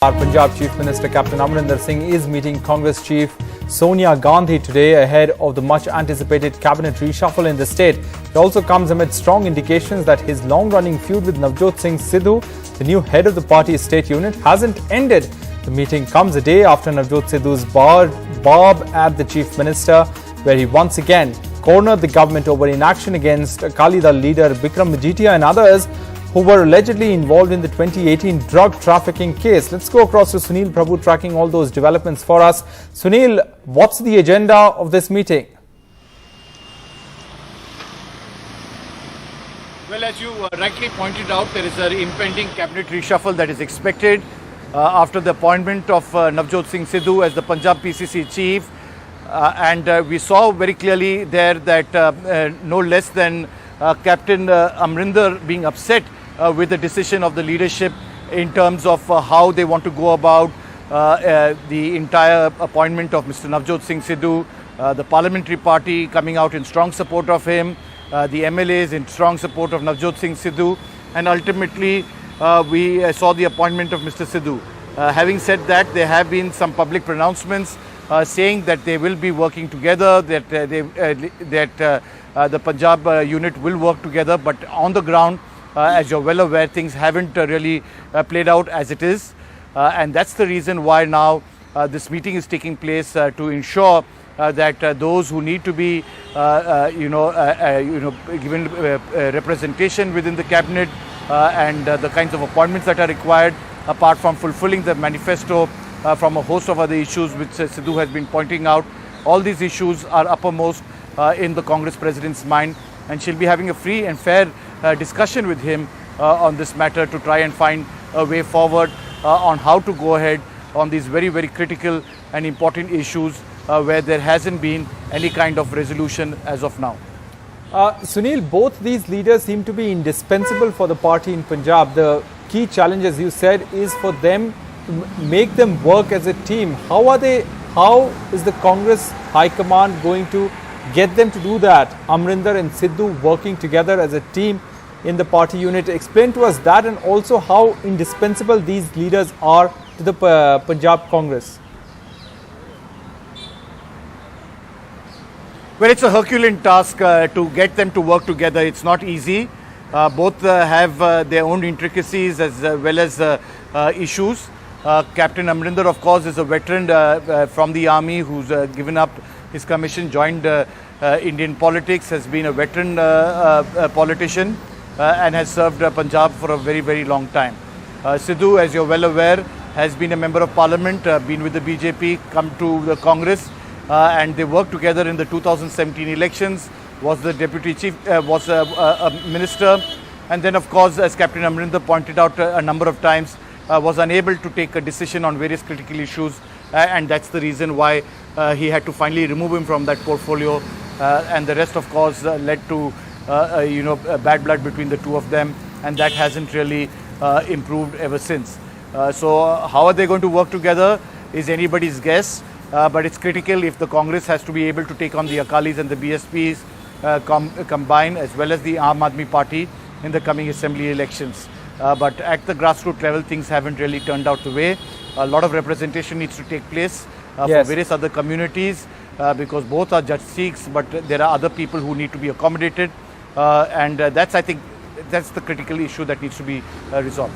Our Punjab Chief Minister Captain Amrinder Singh is meeting Congress Chief Sonia Gandhi today ahead of the much anticipated cabinet reshuffle in the state. It also comes amid strong indications that his long-running feud with Navjot Singh Sidhu, the new head of the party's state unit, hasn't ended. The meeting comes a day after Navjot Sidhu's barb at the Chief Minister, where he once again cornered the government over inaction against Akali Dal leader Bikram Majitia and others who were allegedly involved in the 2018 drug trafficking case. Let's go across to Sunil Prabhu tracking all those developments for us. Sunil, what's the agenda of this meeting? Well, as you rightly pointed out, there is an impending cabinet reshuffle that is expected after the appointment of Navjot Singh Sidhu as the Punjab PCC chief. We saw very clearly there that no less than Captain Amrinder being upset with the decision of the leadership in terms of how they want to go about the entire appointment of Mr. Navjot Singh Sidhu, the parliamentary party coming out in strong support of him, the MLAs in strong support of Navjot Singh Sidhu, and ultimately we saw the appointment of Mr. Sidhu. Having said that, there have been some public pronouncements saying that they will be working together, that the Punjab unit will work together, but on the ground, as you're well aware, things haven't really played out as it is, and that's the reason why now this meeting is taking place to ensure that those who need to be, given representation within the cabinet and the kinds of appointments that are required, apart from fulfilling the manifesto from a host of other issues which Sidhu has been pointing out. All these issues are uppermost in the Congress President's mind, and she'll be having a free and fair discussion with him on this matter to try and find a way forward on how to go ahead on these very, very critical and important issues where there hasn't been any kind of resolution as of now. Sunil, both these leaders seem to be indispensable for the party in Punjab. The key challenge, as you said, is for them to make them work as a team. How is the Congress High Command going to get them to do that? Amrinder and Sidhu working together as a team in the party unit. Explain to us that, and also how indispensable these leaders are to the Punjab Congress. Well, it's a Herculean task to get them to work together. It's not easy. Both have their own intricacies as well as issues. Captain Amrinder, of course, is a veteran from the army who's given up his commission, joined Indian politics, has been a veteran politician and has served Punjab for a very, very long time. Sidhu, as you're well aware, has been a member of parliament, been with the BJP, come to the Congress, and they worked together in the 2017 elections, was the deputy chief, was a minister, and then, of course, as Captain Amrinder pointed out a number of times, was unable to take a decision on various critical issues, and that's the reason why he had to finally remove him from that portfolio, and the rest, of course, led to bad blood between the two of them, and that hasn't really improved ever since. So how are they going to work together is anybody's guess, but it's critical if the Congress has to be able to take on the Akalis and the BSPs combined, as well as the Aam Aadmi Party in the coming assembly elections. But at the grassroots level, things haven't really turned out the way. A lot of representation needs to take place for various other communities because both are Judge Sikhs, but there are other people who need to be accommodated. And I think that's the critical issue that needs to be resolved.